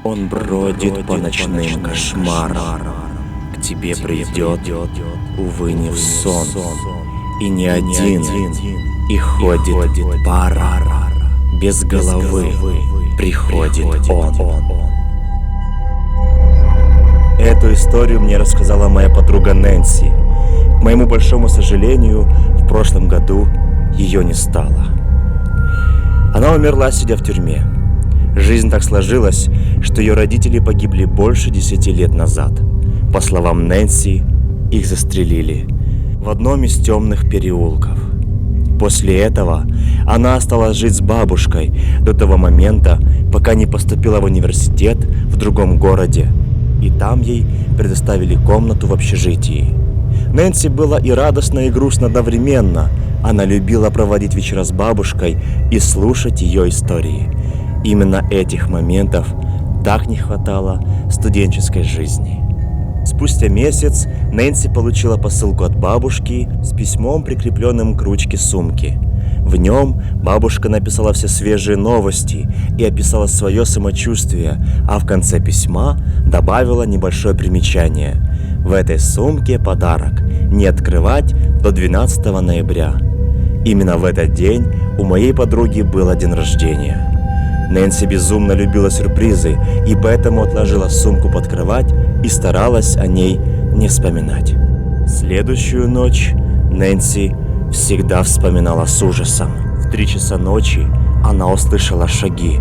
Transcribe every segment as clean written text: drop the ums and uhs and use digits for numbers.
Он бродит по ночным кошмарам, к тебе придет, увы, не в сон. И не один, и ходит пара, без головы приходит он. Эту историю мне рассказала моя подруга Нэнси. К моему большому сожалению, в прошлом году ее не стало. Она умерла, сидя в тюрьме. Жизнь так сложилась, что ее родители погибли больше 10 лет назад. По словам Нэнси, их застрелили в одном из темных переулков. После этого она осталась жить с бабушкой до того момента, пока не поступила в университет в другом городе, и там ей предоставили комнату в общежитии. Нэнси была и радостна, и грустна одновременно. Она любила проводить вечера с бабушкой и слушать ее истории. Именно этих моментов так не хватало студенческой жизни. Спустя месяц Нэнси получила посылку от бабушки с письмом, прикрепленным к ручке сумки. В нем бабушка написала все свежие новости и описала свое самочувствие, а в конце письма добавила небольшое примечание. В этой сумке подарок. Не открывать до 12 ноября. Именно в этот день у моей подруги был день рождения. Нэнси безумно любила сюрпризы и поэтому отложила сумку под кровать и старалась о ней не вспоминать. Следующую ночь Нэнси всегда вспоминала с ужасом. В 3 часа ночи она услышала шаги,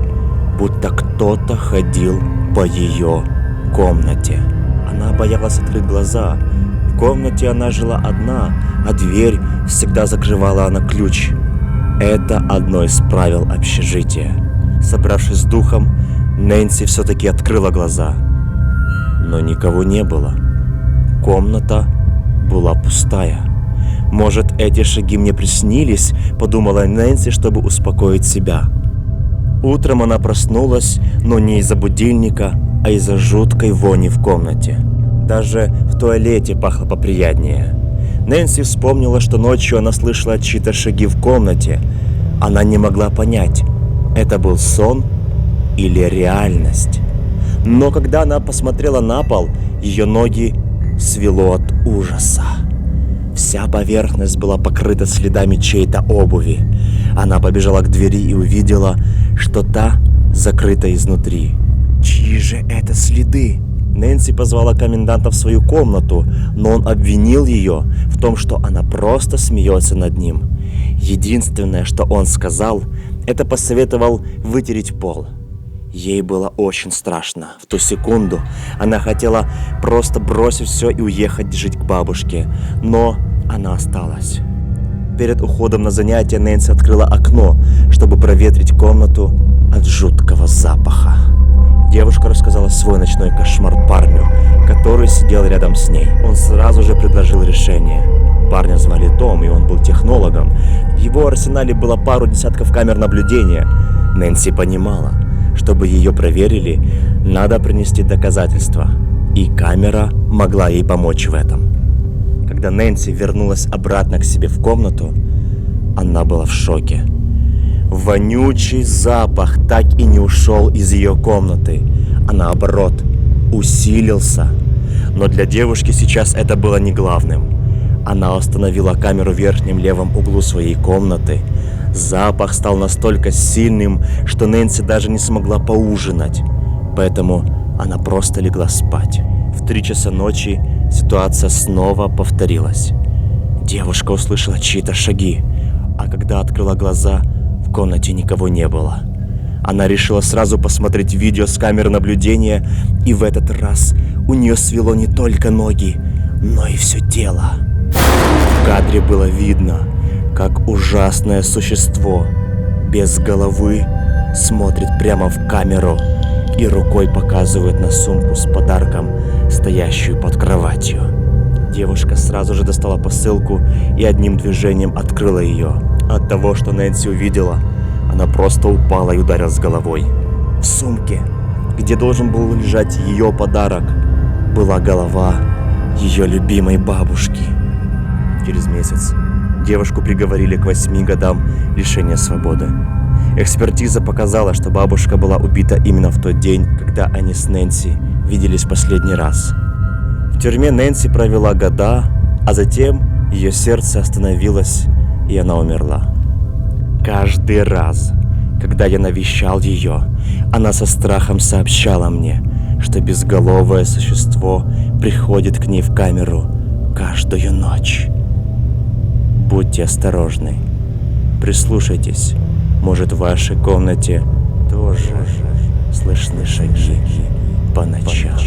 будто кто-то ходил по ее комнате. Она боялась открыть глаза. В комнате она жила одна, а дверь всегда закрывала на ключ. Это одно из правил общежития. Собравшись с духом, Нэнси все-таки открыла глаза. Но никого не было. Комната была пустая. «Может, эти шаги мне приснились?» – подумала Нэнси, чтобы успокоить себя. Утром она проснулась, но не из-за будильника, а из-за жуткой вони в комнате. Даже в туалете пахло поприятнее. Нэнси вспомнила, что ночью она слышала чьи-то шаги в комнате. Она не могла понять, это был сон или реальность. Но когда она посмотрела на пол, ее ноги свело от ужаса. Вся поверхность была покрыта следами чьей-то обуви. Она побежала к двери и увидела, что та закрыта изнутри. Чьи же это следы? Нэнси позвала коменданта в свою комнату, но он обвинил ее в том, что она просто смеется над ним. Единственное, что он сказал, это посоветовал вытереть пол. Ей было очень страшно. В ту секунду она хотела просто бросить все и уехать жить к бабушке, но она осталась. Перед уходом на занятия Нэнси открыла окно, чтобы проветрить комнату от жуткого запаха. Девушка рассказала свой ночной кошмар парню, который сидел рядом с ней. Он сразу же предложил решение. Парня звали Том, и он был технологом. В его арсенале было пару десятков камер наблюдения. Нэнси понимала, чтобы ее проверили, надо принести доказательства. И камера могла ей помочь в этом. Когда Нэнси вернулась обратно к себе в комнату, она была в шоке. Вонючий запах так и не ушел из ее комнаты, а наоборот, усилился. Но для девушки сейчас это было не главным. Она установила камеру в верхнем левом углу своей комнаты. Запах стал настолько сильным, что Нэнси даже не смогла поужинать. Поэтому она просто легла спать. В 3 часа ночи ситуация снова повторилась. Девушка услышала чьи-то шаги, а когда открыла глаза, в комнате никого не было. Она решила сразу посмотреть видео с камеры наблюдения, и в этот раз у нее свело не только ноги, но и все тело. В кадре было видно, как ужасное существо без головы смотрит прямо в камеру и рукой показывает на сумку с подарком, стоящую под кроватью. Девушка сразу же достала посылку и одним движением открыла ее. От того, что Нэнси увидела, она просто упала и ударилась головой. В сумке, где должен был лежать ее подарок, была голова ее любимой бабушки. Через месяц девушку приговорили к 8 годам лишения свободы. Экспертиза показала, что бабушка была убита именно в тот день, когда они с Нэнси виделись в последний раз. В тюрьме Нэнси провела года, а затем ее сердце остановилось, и она умерла. Каждый раз, когда я навещал ее, она со страхом сообщала мне, что безголовое существо приходит к ней в камеру каждую ночь. Будьте осторожны, прислушайтесь, может, в вашей комнате тоже слышны шаги по ночам.